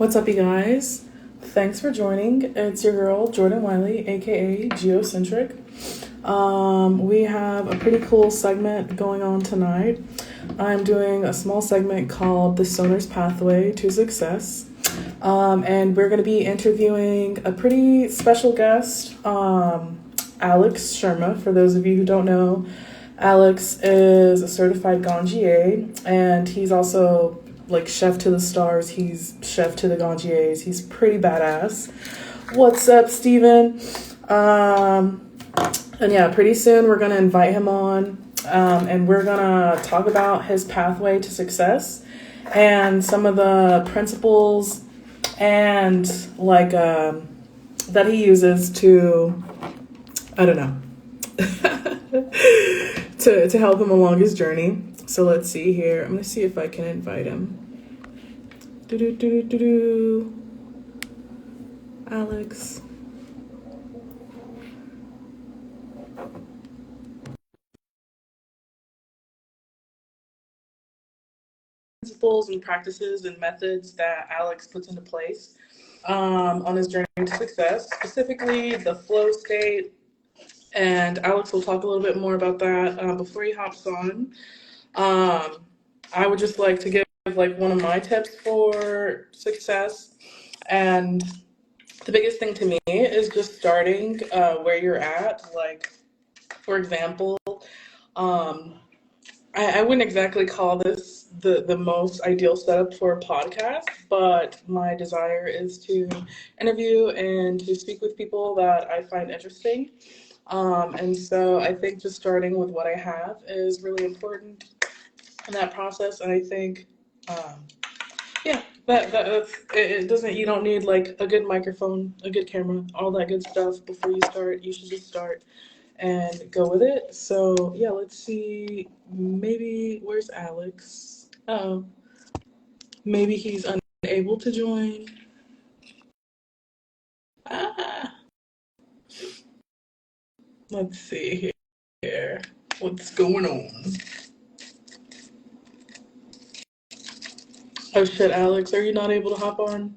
What's up, you guys? Thanks for joining. It's your girl, Jordan Wiley, aka Geocentric. We have a pretty cool segment going on tonight. I'm doing a small segment called The Soner's Pathway to Success. And we're going to be interviewing a pretty special guest, Alex Scherma. For those of you who don't know, Alex is a certified ganjier, and he's also like chef to the stars. He's chef to the ganjiers. He's pretty badass. What's up, Steven? And yeah, pretty soon we're gonna invite him on, and we're gonna talk about his pathway to success and some of the principles and that he uses to, I don't know, to help him along his journey. So let's see here. I'm gonna see if I can invite him. Alex. Principles and practices and methods that Alex puts into place on his journey to success, specifically the flow state. And Alex will talk a little bit more about that before he hops on. I would just like to give like one of my tips for success. And the biggest thing to me is just starting where you're at. Like, for example, I wouldn't exactly call this the most ideal setup for a podcast, but my desire is to interview and to speak with people that I find interesting. And so I think just starting with what I have is really important in that process. And I think, yeah, that's it. Doesn't, you don't need like a good microphone, a good camera, all that good stuff before you start. You should just start and go with it. So yeah, let's see. Maybe where's Alex? Oh, maybe he's unable to join. Ah, let's see here. What's going on? Oh shit, Alex, are you not able to hop on?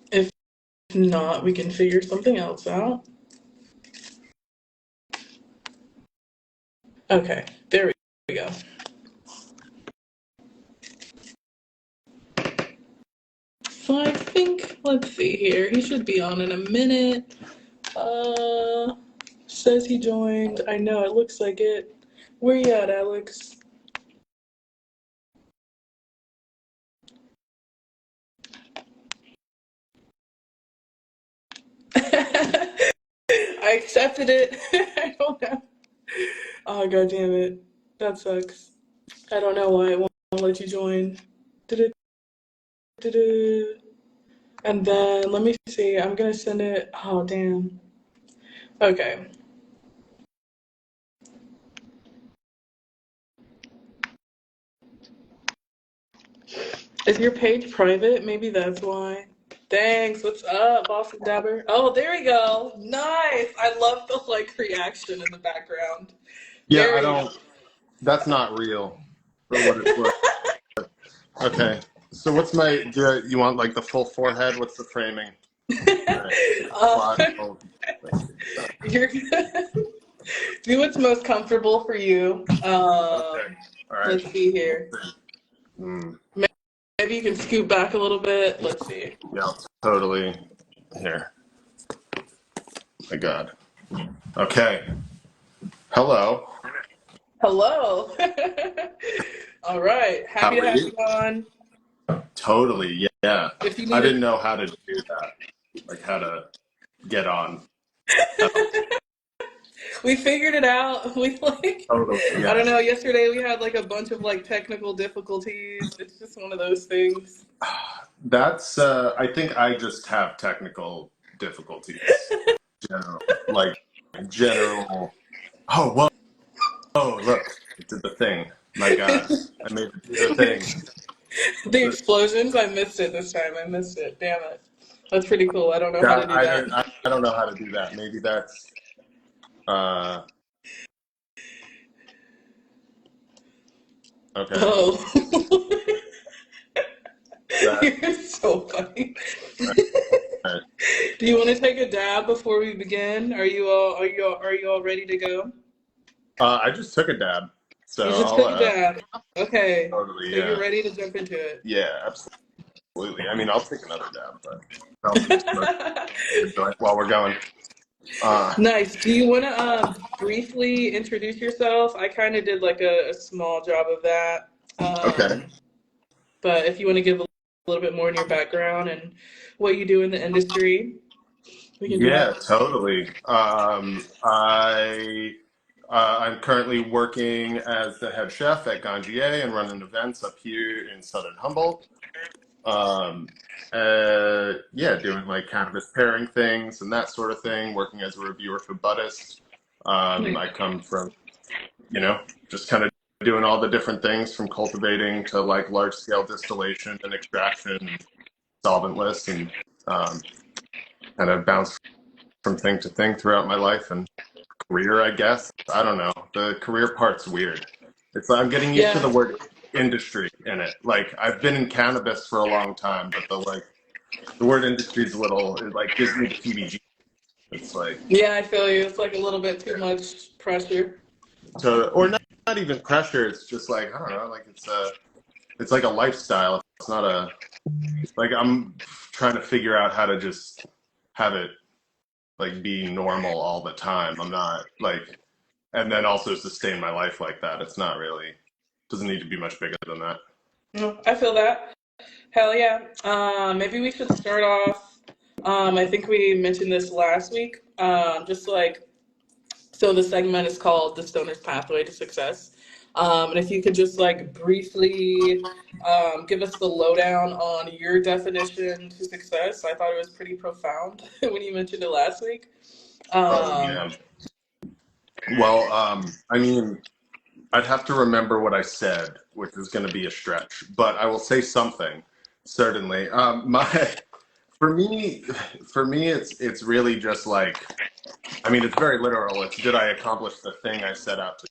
If not, we can figure something else out. Okay, there we go. So I think, let's see here. He should be on in a minute. Says he joined. I know, it looks like it. Where you at, Alex? I accepted it. I don't know. Oh, god damn it. That sucks. I don't know why it won't let you join. Du-du-du-du. And then, let me see. I'm gonna send it. Oh, damn. Okay. Is your page private? Maybe that's why. Thanks. What's up, Boston Dabber? Oh, there we go. Nice. I love the like reaction in the background. Yeah, I Very don't. That's not real. For what it's worth. Okay. So what's my? You want like the full forehead? What's the framing? All right. uh, you're do what's most comfortable for you. Okay. All right. Let's see here. Mm, Maybe you can scoot back a little bit. Let's see. yeah, totally. Here. My God. Okay. Hello. Hello. All right. How Happy to are have you? you on. Totally. Yeah. If you I need didn't know how to do that. Like how to get on. Oh, we figured it out. We like, totally. I Yeah. don't know, yesterday we had like a bunch of like technical difficulties. It's just one of those things. That's. I think I just have technical difficulties. General. Like general. Oh, whoa. Oh, look, it did the thing. My God, I made it do the thing. The explosions, I missed it this time. I missed it. Damn it. That's pretty cool. I don't know how to That do that. I don't know how to do that. Maybe that's okay. Oh. You're so funny. Right. Do you want to take a dab before we begin? Are you all ready to go? I just took a dab, You so just I'll took a dab. Okay. totally, So you're yeah, ready to jump into it. yeah, absolutely. I mean, I'll take another dab, but I'll keep smoking the joint while we're going. Uh, Nice. Do you want to briefly introduce yourself? I kind of did like a small job of that. okay. But if you want to give a little bit more in your background and what you do in the industry, we can do Yeah, that. totally. I'm currently working as the head chef at Gangier and running events up here in Southern Humboldt. Um, yeah, doing like cannabis pairing things and that sort of thing. Working as a reviewer for Buddhist. I come from, you know, just kind of doing all the different things from cultivating to like large scale distillation and extraction, and solventless, and kind of bounce from thing to thing throughout my life and career, I guess. I don't know. The career part's weird. It's I'm getting used to Yeah. the word industry in it. Like I've been in cannabis for a long time, but the word industry is a little, it like gives me the PBG. It's like Yeah, I feel you. It's like a little bit too much pressure. or not even pressure. It's just like I don't know. Like it's like a lifestyle. It's not a like I'm trying to figure out how to just have it like be normal all the time. I'm not like and then also sustain my life like that. It's not really doesn't need to be much bigger than that. No, I feel that. Hell yeah. Maybe we should start off. I think we mentioned this last week. Just like so, the segment is called "The Stoner's Pathway to Success." And if you could just like briefly give us the lowdown on your definition to success, I thought it was pretty profound when you mentioned it last week. Oh Um, yeah. Well, I mean, I'd have to remember what I said, which is going to be a stretch, but I will say something certainly. My for me, it's really just like I mean, it's very literal. It's did I accomplish the thing I set out to?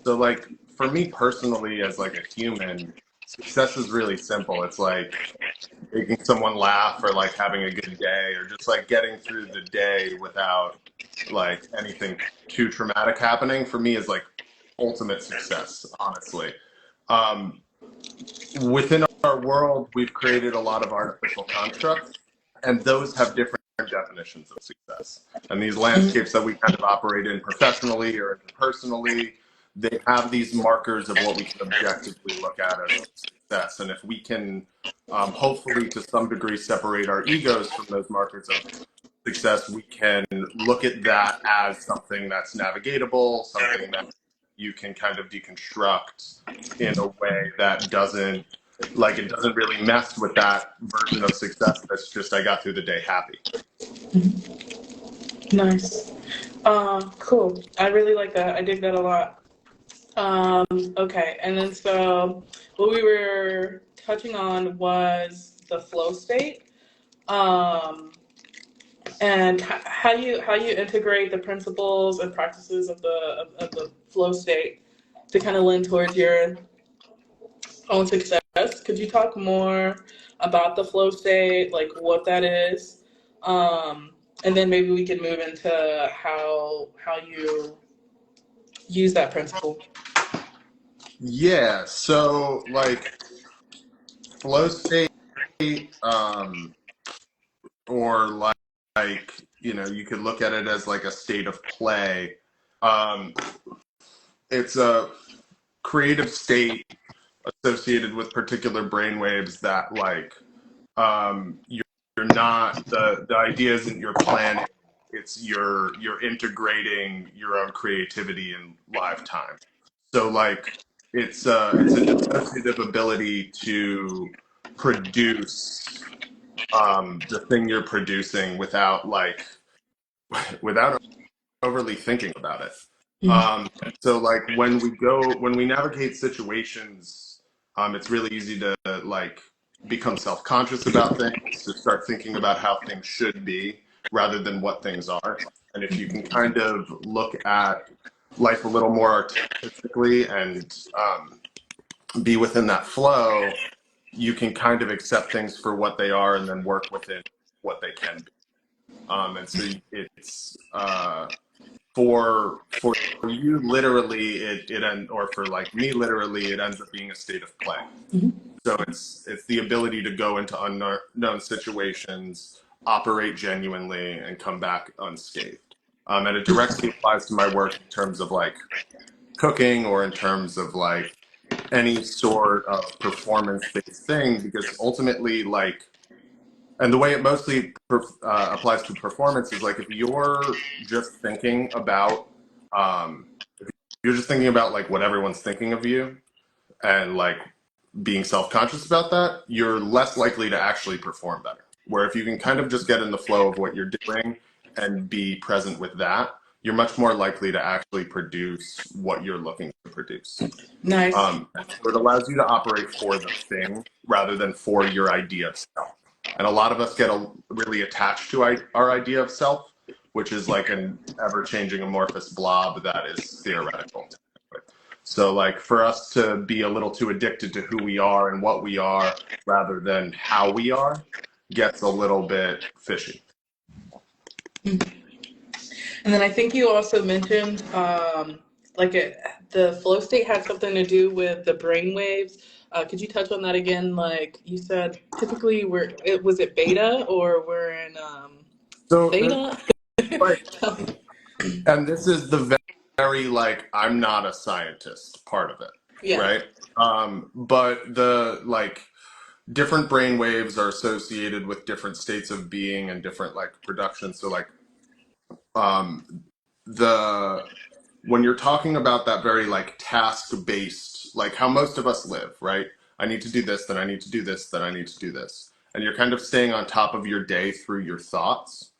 So like for me personally, as like a human, success is really simple. It's like making someone laugh or like having a good day or just like getting through the day without like anything too traumatic happening for me is like ultimate success, honestly. Um, within our world, we've created a lot of artificial constructs, and those have different definitions of success. And these landscapes that we kind of operate in professionally or interpersonally, they have these markers of what we can objectively look at as success. And if we can, hopefully, to some degree, separate our egos from those markers of success, we can look at that as something that's navigatable, something that you can kind of deconstruct in a way that doesn't like it doesn't really mess with that version of success that's just I got through the day happy. nice. Cool. I really like that. I dig that a lot. Okay, and then so what we were touching on was the flow state. Um, and how you integrate the principles and practices of the flow state to kind of lend towards your own success. Could you talk more about the flow state, like what that is, and then maybe we can move into how you use that principle. Yeah, so like flow state, um, or like you could look at it as like a state of play. Um, it's a creative state associated with particular brain waves that like you're not the idea isn't you're planning, it's you're integrating your own creativity in live time. So like it's a dissociative ability to produce the thing you're producing without like without overly thinking about it. So like when we navigate situations, it's really easy to like become self-conscious about things, to start thinking about how things should be rather than what things are. And if you can kind of look at life a little more artistically and be within that flow, you can kind of accept things for what they are and then work within what they can be. And so it's for you literally or for like me literally it ends up being a state of play. Mm-hmm. So it's the ability to go into unknown situations, operate genuinely, and come back unscathed. And it directly applies to my work in terms of like cooking or in terms of like any sort of performance-based thing, because ultimately, like, and the way it mostly applies to performance is like if you're just thinking about, if you're just thinking about like what everyone's thinking of you, and like being self-conscious about that, you're less likely to actually perform better. Where if you can kind of just get in the flow of what you're doing and be present with that, you're much more likely to actually produce what you're looking to produce. Nice. So it allows you to operate for the thing rather than for your idea of self. And a lot of us get really attached to our idea of self, which is like an ever-changing amorphous blob that is theoretical. So like for us to be a little too addicted to who we are and what we are rather than how we are gets a little bit fishy. And then I think you also mentioned the flow state had something to do with the brain waves. Could you touch on that again? Like you said, typically was it beta or we're in So theta? like, and this is the very like I'm not a scientist part of it, Yeah. right? But the like different brain waves are associated with different states of being and different like production. So like um, the when you're talking about that very like task based, like how most of us live, right? I need to do this, then I need to do this, then I need to do this, and you're kind of staying on top of your day through your thoughts.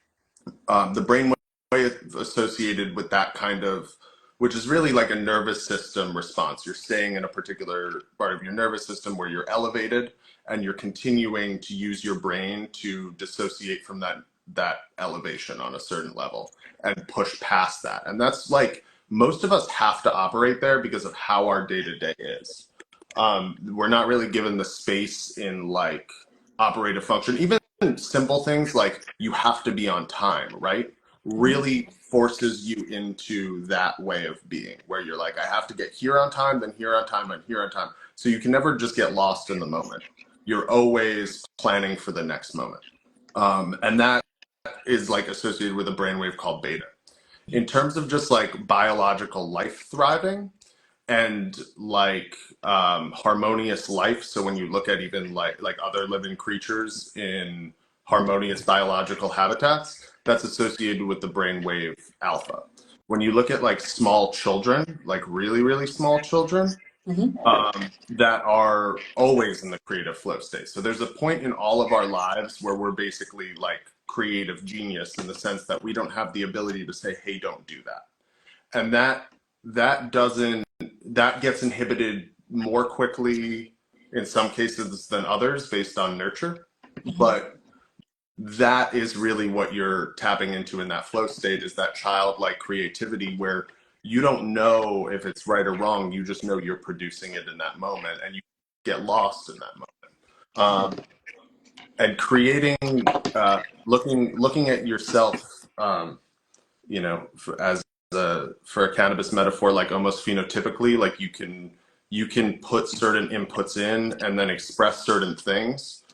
The brain wave associated with that kind of, which is really like a nervous system response. You're staying in a particular part of your nervous system where you're elevated, and you're continuing to use your brain to dissociate from that elevation on a certain level and push past that. And that's like most of us have to operate there because of how our day to day is. We're not really given the space in like operative function, even simple things like you have to be on time, right? Really forces you into that way of being where you're like, I have to get here on time, then here on time, and here on time. So you can never just get lost in the moment. You're always planning for the next moment. And that is like associated with a brainwave called beta. In terms of just like biological life thriving, and like harmonious life. So when you look at even like other living creatures in harmonious biological habitats, that's associated with the brainwave alpha. When you look at like small children, like really really small children, that are always in the creative flow state. So there's a point in all of our lives where we're basically like creative genius in the sense that we don't have the ability to say, hey, don't do that. And that doesn't that gets inhibited more quickly in some cases than others based on nurture. But that is really what you're tapping into in that flow state, is that childlike creativity where you don't know if it's right or wrong. You just know you're producing it in that moment and you get lost in that moment. And creating, looking at yourself, as for a cannabis metaphor, like almost phenotypically, like you can put certain inputs in and then express certain things.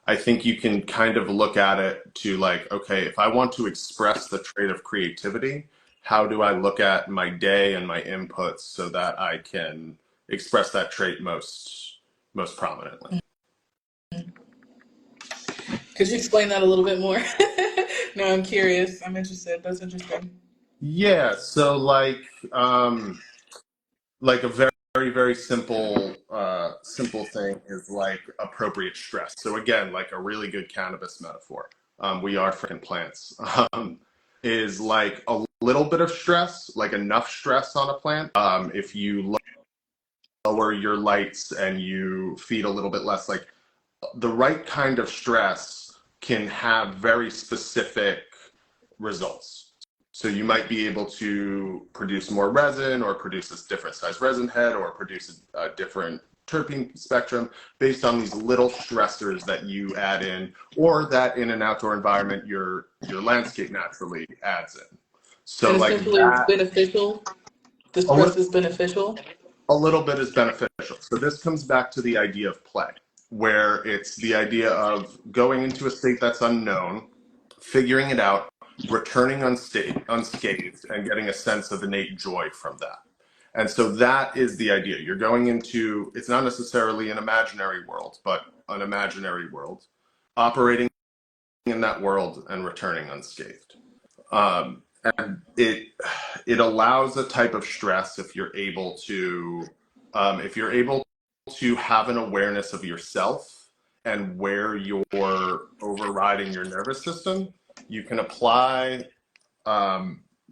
I think you can kind of look at it to like, okay, if I want to express the trait of creativity, how do I look at my day and my inputs so that I can express that trait most prominently? Could you explain that a little bit more? No, I'm curious. I'm interested. That's interesting. Yeah, so like a very very simple simple thing is like appropriate stress. So again, like a really good cannabis metaphor, we are freaking plants, is like a little bit of stress, like enough stress on a plant. If you lower your lights and you feed a little bit less, like the right kind of stress can have very specific results. So you might be able to produce more resin or produce a different size resin head or produce a different terpene spectrum based on these little stressors that you add in, or that in an outdoor environment your landscape naturally adds in. So And like essentially, it's that, beneficial. The a stress little, is beneficial. a little bit is beneficial. So this comes back to the idea of play, where it's the idea of going into a state that's unknown, figuring it out, returning unscathed, and getting a sense of innate joy from that. And so that is the idea. You're going into, it's not necessarily an imaginary world, but an imaginary world, operating in that world and returning unscathed. And it allows a type of stress if you're able to have an awareness of yourself and where you're overriding your nervous system. You can apply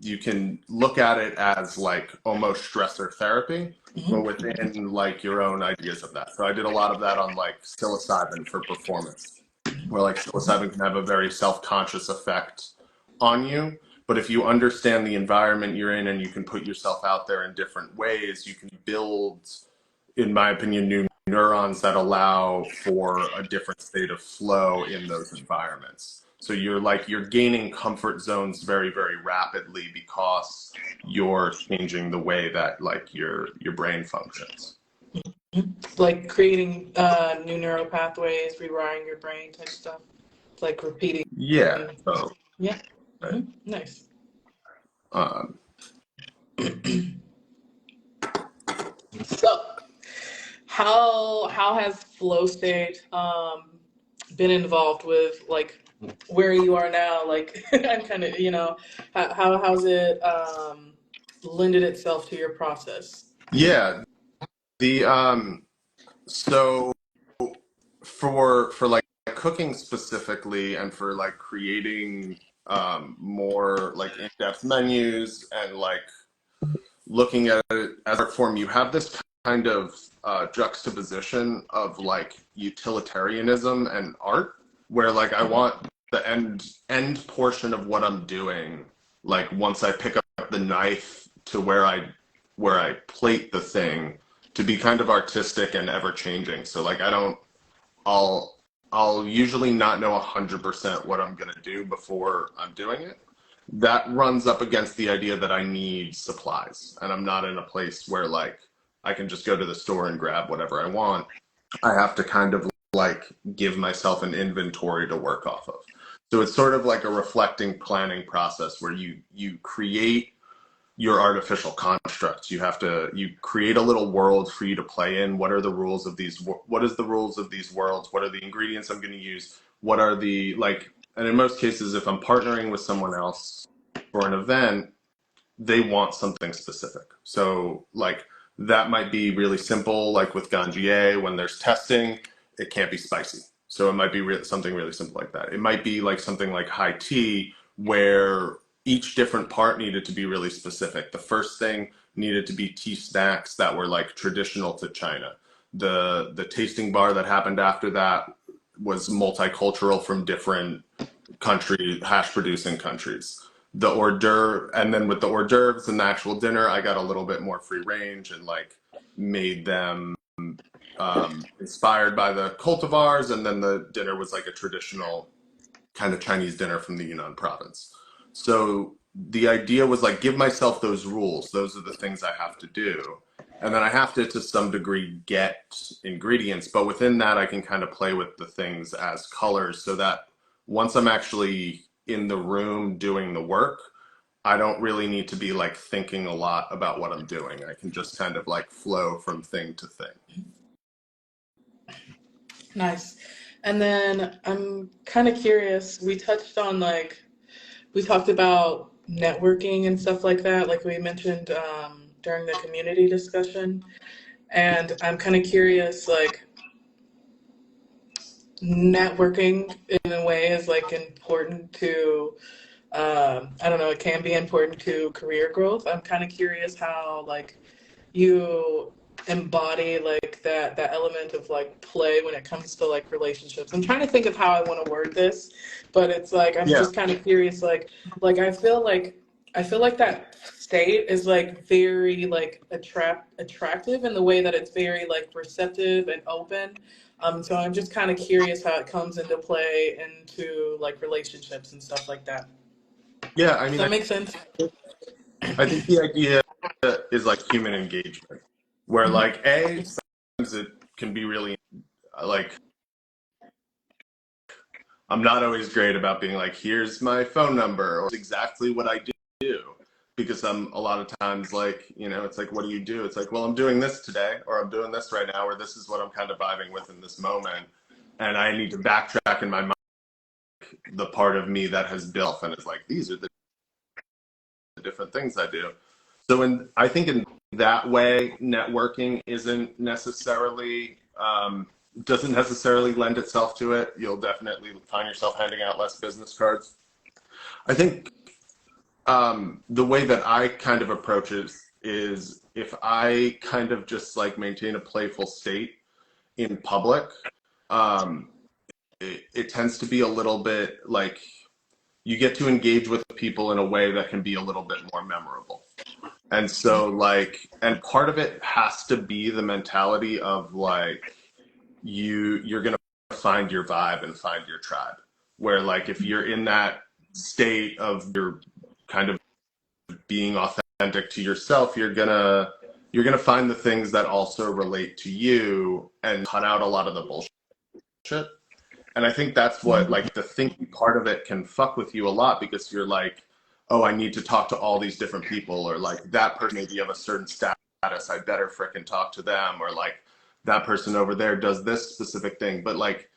you can look at it as like almost stressor therapy, but within like your own ideas of that. So I did a lot of that on like psilocybin for performance, where like psilocybin can have a very self-conscious effect on you. But if you understand the environment you're in and you can put yourself out there in different ways, you can build, in my opinion, new neurons that allow for a different state of flow in those environments. So you're gaining comfort zones very, very rapidly because you're changing the way that like your brain functions. Like creating new neural pathways, rewiring your brain type stuff. It's like repeating. Yeah. So, Yeah. right. Nice. Um, So, how has flow state been involved with like where you are now? Like, I'm kind of how's it lended itself to your process? yeah. The so for like cooking specifically and for like creating more like in-depth menus and like looking at it as art form, you have this kind of juxtaposition of like utilitarianism and art, where like I want the end portion of what I'm doing, like once I pick up the knife to where I plate the thing, to be kind of artistic and ever changing. So like I'll I'll usually not know 100% what I'm gonna do before I'm doing it. That runs up against the idea that I need supplies, and I'm not in a place where like I can just go to the store and grab whatever I want. I have to kind of like give myself an inventory to work off of. So it's sort of like a reflecting planning process where you create your artificial constructs. You create a little world for you to play in. What are the rules of these? What is the rules of these worlds? What are the ingredients I'm going to use? What are the like? And in most cases, if I'm partnering with someone else for an event, they want something specific. So like that might be really simple, like with Ganjier, when there's testing, it can't be spicy. So it might be something really simple like that. It might be like something like high tea, where each different part needed to be really specific. The first thing needed to be tea snacks that were like traditional to China. The tasting bar that happened after that was multicultural from different hash producing countries. The hors d'oeuvre, and then with the hors d'oeuvres and the actual dinner, I got a little bit more free range and like made them inspired by the cultivars, and then the dinner was like a traditional kind of Chinese dinner from the Yunnan province. So the idea was like give myself those rules. Those are the things I have to do. And then I have to some degree get ingredients, but within that I can kind of play with the things as colors, so that once I'm actually in the room doing the work, I don't really need to be like thinking a lot about what I'm doing. I can just kind of like flow from thing to thing. Nice. And then I'm kind of curious. We talked about networking and stuff like that, like we mentioned during the community discussion. And I'm kind of curious, like, networking in a way is like important to, I don't know, it can be important to career growth. I'm kind of curious how, like, you embody like that element of like play when it comes to like relationships. I'm trying to think of how I want to word this, but it's like I'm Yeah. just kind of curious like I feel like I feel like that state is like very like attractive in the way that it's very like receptive and open. So I'm just kind of curious how it comes into play into like relationships and stuff like that. Yeah, I Does mean, that make sense? I think the idea is like human engagement, where Hmm. like a sometimes it can be really like I'm not always great about being like, here's my phone number or exactly what I do. Because I'm a lot of times like, it's like, what do you do? It's like, well, I'm doing this today, or I'm doing this right now, or this is what I'm kind of vibing with in this moment. And I need to backtrack in my mind the part of me that has built and is like, these are the different things I do. So I think in that way, networking isn't necessarily doesn't necessarily lend itself to it. You'll definitely find yourself handing out less business cards. I think the way that I kind of approach it is if I kind of just like maintain a playful state in public, um, it tends to be a little bit like you get to engage with people in a way that can be a little bit more memorable. And so and part of it has to be the mentality of like you're going to find your vibe and find your tribe. Where like if you're in that state of your kind of being authentic to yourself, you're gonna find the things that also relate to you and cut out a lot of the bullshit. And I think that's what like the thinking part of it can fuck with you a lot because you're like, oh, I need to talk to all these different people, or like that person maybe of a certain status, I better fricking talk to them, or like that person over there does this specific thing. But like,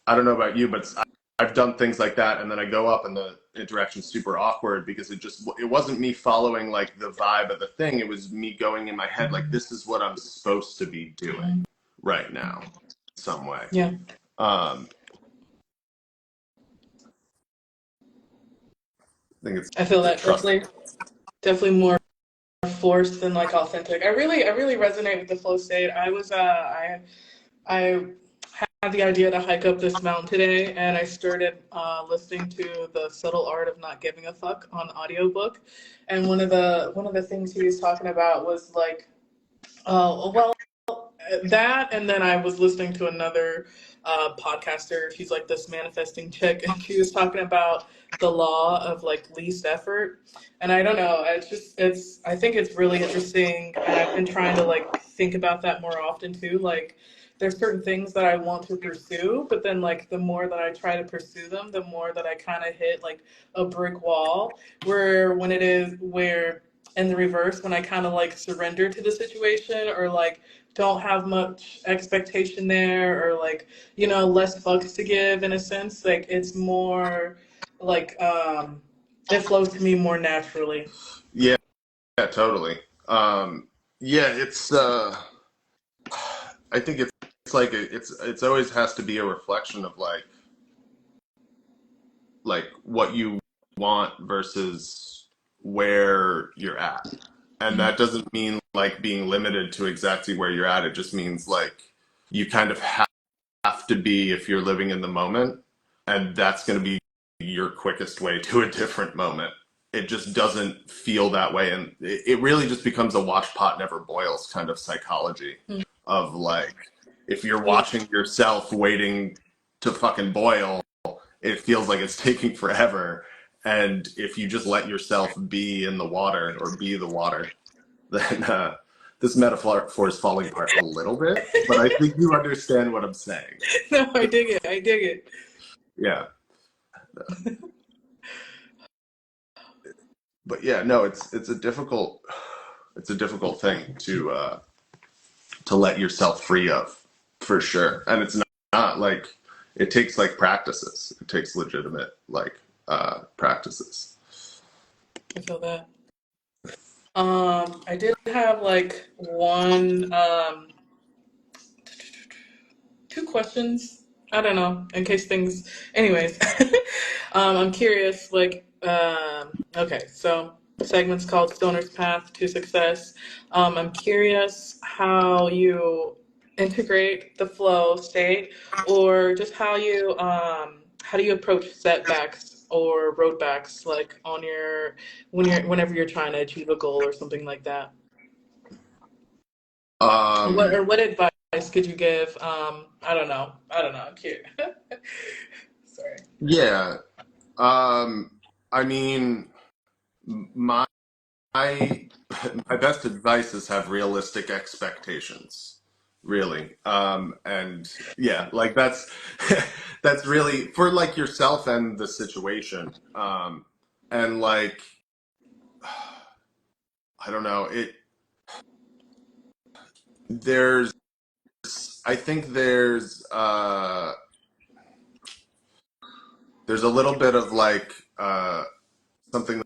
I don't know about you, but I've done things like that, and then I go up and the interaction's super awkward because it wasn't me following like the vibe of the thing. It was me going in my head like this is what I'm supposed to be doing right now, some way. Yeah, Um, I think it's I feel the that trust. definitely more forced than like authentic. I really resonate with the flow state. I had the idea to hike up this mountain today, and I started listening to The Subtle Art of Not Giving a Fuck on audiobook. And one of the things he was talking about was like, well, that, and then I was listening to another podcaster. She's like this manifesting chick, and she was talking about the law of like least effort. And I don't know, I think it's really interesting, and I've been trying to like think about that more often too. Like, there's certain things that I want to pursue, but then like the more that I try to pursue them, the more that I kind of hit like a brick wall. Where in the reverse, when I kind of like surrender to the situation, or like don't have much expectation there, or like, less fucks to give in a sense, like it's more like it flows to me more naturally. Yeah, yeah, totally. Yeah, it's I think it's like it's always has to be a reflection of like what you want versus where you're at. And that doesn't mean like being limited to exactly where you're at. It just means like you kind of have to be if you're living in the moment, and that's going to be your quickest way to a different moment. It just doesn't feel that way, and it really just becomes a watch pot never boils kind of psychology Mm. of like if you're Yeah. watching yourself waiting to fucking boil, it feels like it's taking forever. And if you just let yourself be in the water or be the water, then this metaphor is falling apart a little bit, but I think you understand what I'm saying. No, I dig it. I dig it. Yeah, but yeah, no, it's a difficult thing to let yourself free of, for sure. And it's not like it takes like practices. It takes legitimate like practices. I feel that. I did have like two questions. I don't know, in case things. Anyways, I'm curious. Like, okay, so segment's called Stoner's Path to Success. I'm curious how you integrate the flow state, or just how do you approach setbacks or roadblocks like on your whenever you're trying to achieve a goal or something like that? Um, What advice could you give? I don't know. I don't know. I'm cute. Sorry. yeah. Um, I mean, my my best advice is have realistic expectations, really. And yeah, like that's that's really for like yourself and the situation. And like I don't know, it there's I think there's a little bit of like something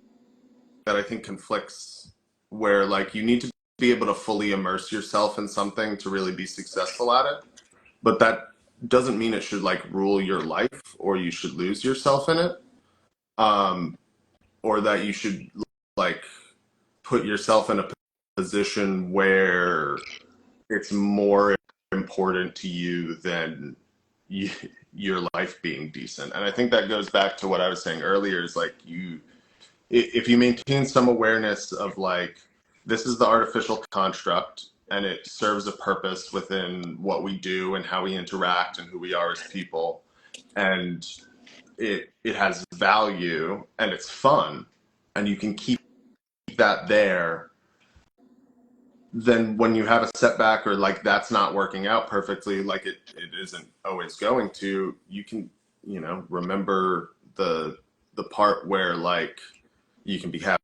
that I think conflicts where like you need to be able to fully immerse yourself in something to really be successful at it. But that doesn't mean it should like rule your life or you should lose yourself in it. Um, or that you should like put yourself in a position where it's more important to you than you, your life being decent. And I think that goes back to what I was saying earlier is like if you maintain some awareness of like this is the artificial construct and it serves a purpose within what we do and how we interact and who we are as people, and it has value and it's fun and you can keep that there, then when you have a setback or like that's not working out perfectly, like it isn't always going to, you can, remember the part where like you can be happy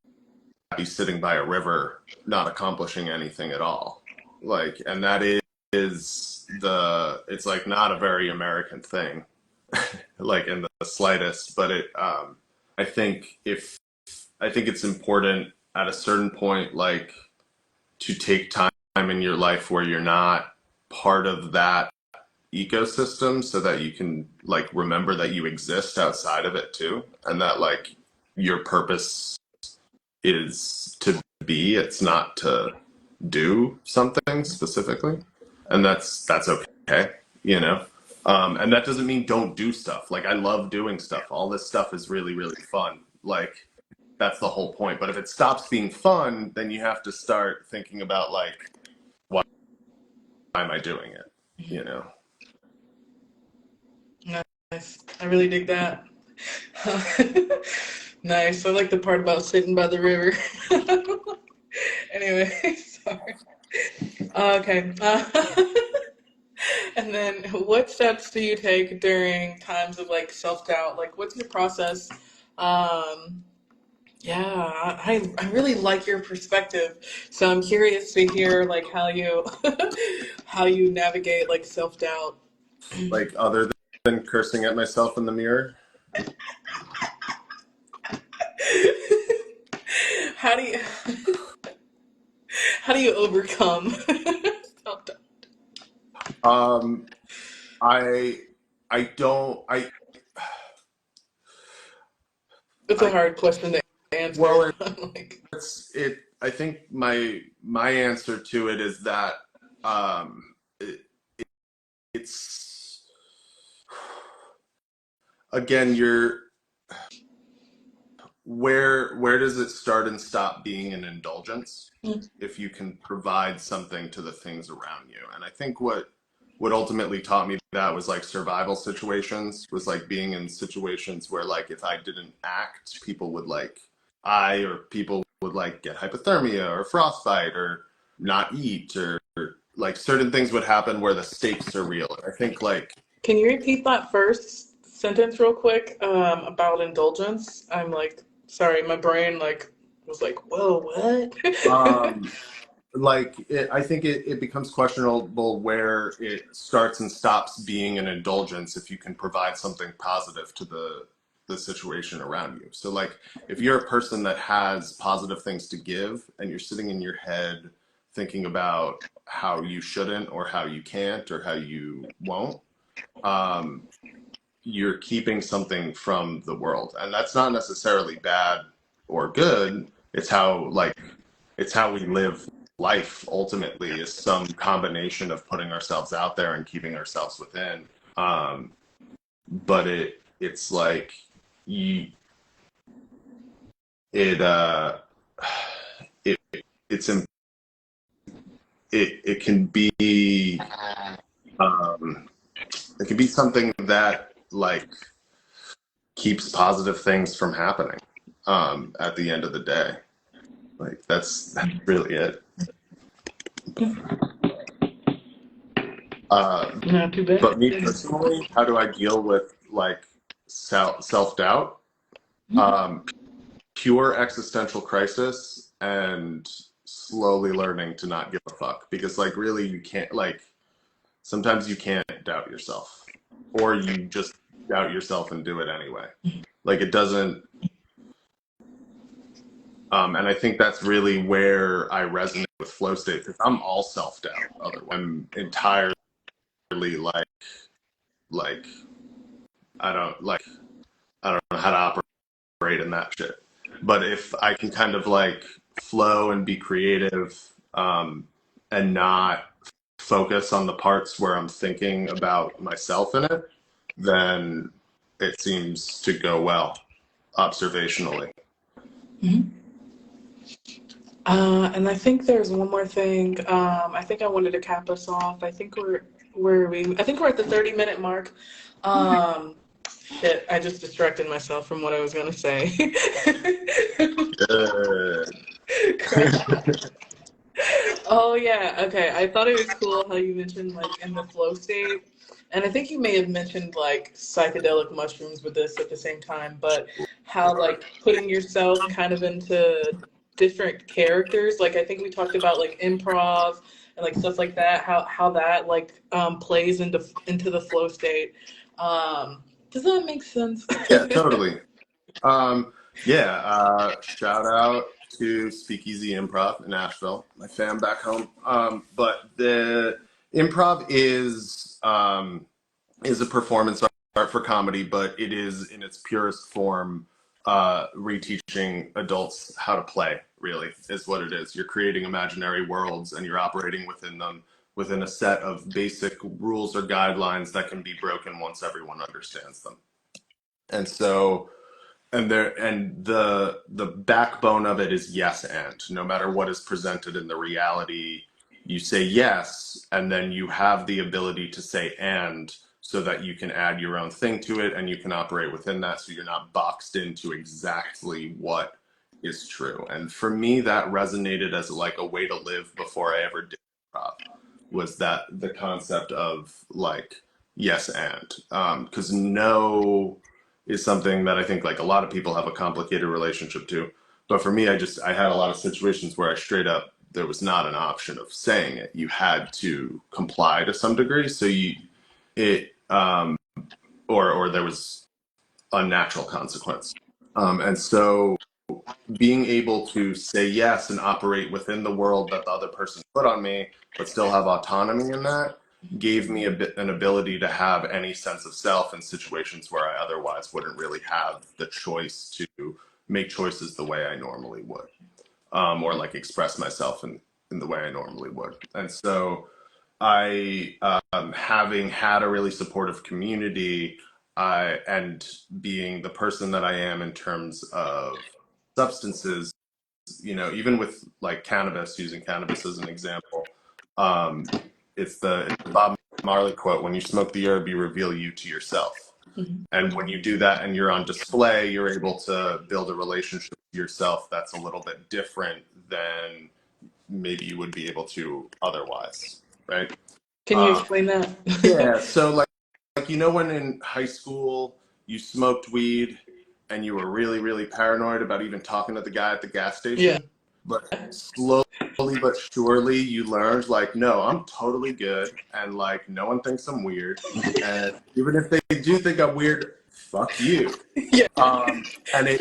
sitting by a river not accomplishing anything at all. Like, and that is it's like not a very American thing, like in the slightest, but I think I think it's important at a certain point, like to take time in your life where you're not part of that ecosystem so that you can like remember that you exist outside of it too, and that like your purpose is to be, it's not to do something specifically, and that's okay, you know. And that doesn't mean don't do stuff. Like I love doing stuff. All this stuff is really really fun. Like that's the whole point. But if it stops being fun, then you have to start thinking about like why am I doing it? You know. Nice. I really dig that. Nice. I like the part about sitting by the river. Anyway, sorry. Okay. And then what steps do you take during times of like self-doubt? Like what's your process? Um, yeah, I really like your perspective. So I'm curious to hear like how you how you navigate like self-doubt. Like other than cursing at myself in the mirror. How do you how do you overcome self-doubt? Um, I I don't It's a I hard question to well answer. I'm like, I think my answer to it is that it, it's again you're where does it start and stop being an indulgence if you can provide something to the things around you. And I think what ultimately taught me that was like survival situations, was like being in situations where like if I didn't act, people would like I or people would like get hypothermia or frostbite or not eat, or like certain things would happen where the stakes are real. I think like can you repeat that first sentence real quick about indulgence? I'm like, sorry, my brain like was like, whoa, what? um I think it becomes questionable where it starts and stops being an indulgence if you can provide something positive to the situation around you. So like if you're a person that has positive things to give and you're sitting in your head thinking about how you shouldn't or how you can't or how you won't, um, you're keeping something from the world. And that's not necessarily bad or good. It's how we live life ultimately, is some combination of putting ourselves out there and keeping ourselves within. But it's like you it it it's it can be um, it can be something that like keeps positive things from happening at the end of the day. Like that's really it. Not too bad. But me personally, how do I deal with like self doubt? Um, Pure existential crisis and slowly learning to not give a fuck because like really you can't like sometimes you can't doubt yourself or you just doubt yourself and do it anyway. Like it doesn't and I think that's really where I resonate with flow state because I'm all self doubt. Otherwise, I'm entirely like I don't know how to operate in that shit. But if I can kind of like flow and be creative and not focus on the parts where I'm thinking about myself in it, then it seems to go well observationally. And I think there's one more thing. I think I wanted to cap us off. I think I think we're at the 30-minute mark. Um, Shit, I just distracted myself from what I was gonna say. Good. Crap. Oh yeah, okay. I thought it was cool how you mentioned like in the flow state. And I think you may have mentioned like psychedelic mushrooms with this at the same time, but how like putting yourself kind of into different characters, like I think we talked about like improv and like stuff like that, how that like plays into the flow state. Does that make sense? Yeah, totally. Um, yeah, shout out to Speakeasy Improv in Nashville, my fam back home. But the improv is a performance art for comedy, but it is in its purest form reteaching adults how to play. Really, is what it is. You're creating imaginary worlds and you're operating within them within a set of basic rules or guidelines that can be broken once everyone understands them. And so and the backbone of it is yes and no matter what is presented in the reality you say yes and then you have the ability to say and so that you can add your own thing to it and you can operate within that so you're not boxed into exactly what is true. And for me that resonated as like a way to live before I ever did improv was that the concept of like yes and because no is something that I think like a lot of people have a complicated relationship to. But for me, I had a lot of situations where I straight up there was not an option of saying it. You had to comply to some degree. So you it or there was unnatural consequence. And so being able to say yes and operate within the world that the other person put on me, but still have autonomy in that, gave me an ability to have any sense of self in situations where I otherwise wouldn't really have the choice to make choices the way I normally would, or like express myself in the way I normally would. And so I, having had a really supportive community, and being the person that I am in terms of substances, even with like cannabis, using cannabis as an example, um, it's the Bob Marley quote: "When you smoke the herb, you reveal you to yourself." And when you do that and you're on display, you're able to build a relationship with yourself that's a little bit different than maybe you would be able to otherwise, right? Can you Um, explain that? yeah, so like when in high school you smoked weed and you were really really paranoid about even talking to the guy at the gas Yeah. station, but slowly but surely you learned like no, I'm totally good and like no one thinks I'm weird, and even if they do think I'm weird, fuck you. Yeah. And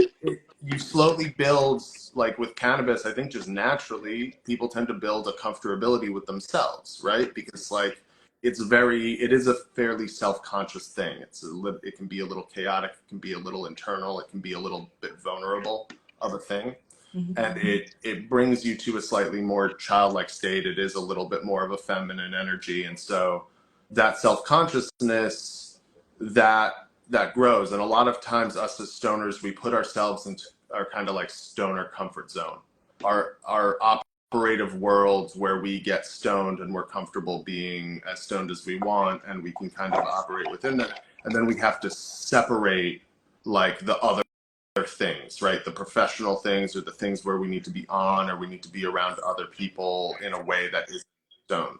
you slowly build, like with cannabis, I think just naturally people tend to build a comfortability with themselves, right? Because like it is a fairly self-conscious thing. It can be a little chaotic, it can be a little internal, it can be a little bit vulnerable of a thing. And it brings you to a slightly more childlike state. It is a little bit more of a feminine energy. And so that self-consciousness that grows. And a lot of times us as stoners, we put ourselves kind of like stoner comfort zone. Our operative worlds where we get stoned and we're comfortable being as stoned as we want, and we can kind of operate within that. And then we have to separate like the other things, right? The professional things, or the things where we need to be on, or we need to be around other people in a way that is stoned.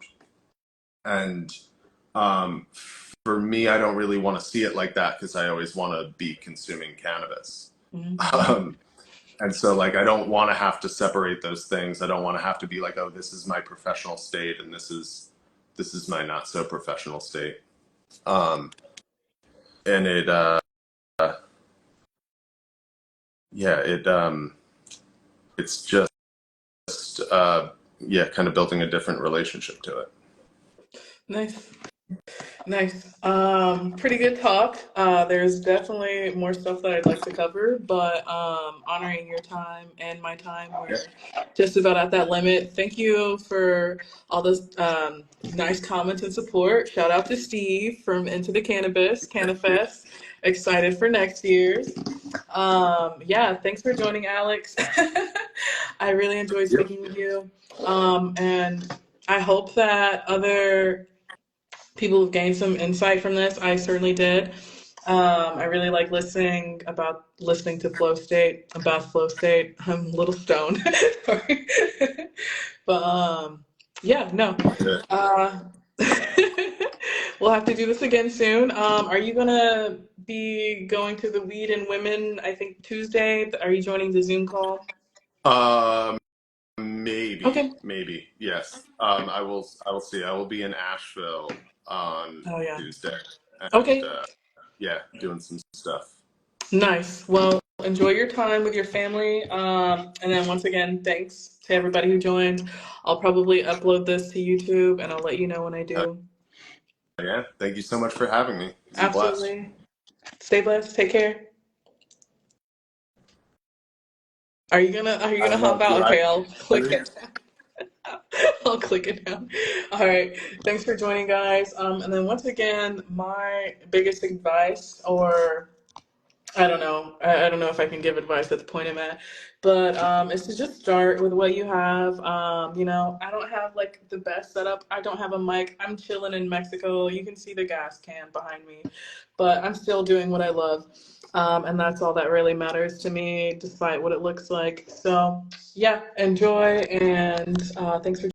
And for me, I don't really want to see it like that, because I always want to be consuming cannabis. Mm-hmm. And so, like, I don't want to have to separate those things. I don't want to have to be like, oh, this is my professional state, and this is my not so professional state. Um, and yeah, it's just yeah, kind of building a different relationship to it. Nice. Nice. Pretty good talk. There's definitely more stuff that I'd like to cover, but honoring your time and my time, Yeah. we're just about at that limit. Thank you for all those nice comments and support. Shout out to Steve from Into the Cannabis, Canifest. Excited for next year's. Yeah, thanks for joining, Alex. I really enjoyed Yep. speaking with you. And I hope that other people have gained some insight from this. I certainly did. I really like listening to flow state, about flow state. I'm a little stoned, sorry. But yeah, no. Yeah. Uh, we'll have to do this again soon. Are you gonna be going to the Weed and Women? I think Tuesday. Are you joining the Zoom call? Um, maybe, Okay. maybe, yes. I will see. I will be in Asheville on Oh yeah. Tuesday, and Okay. yeah, doing some stuff. Nice. Well, enjoy your time with your family. And then once again, thanks to everybody who joined. I'll probably upload this to YouTube and I'll let you know when I do. Yeah, thank you so much for having me. This is a blast. Absolutely. Stay blessed. Take care. Are you gonna I'm hop out? Okay, I'll click driving. it down. I'll click it down. All right. Thanks for joining, guys. And then once again, my biggest advice, or I don't know. I don't know if I can give advice at the point I'm at, but it's to just start with what you have. I don't have like the best setup. I don't have a mic. I'm chilling in Mexico. You can see the gas can behind me, but I'm still doing what I love, and that's all that really matters to me, despite what it looks like. So yeah, enjoy, and thanks for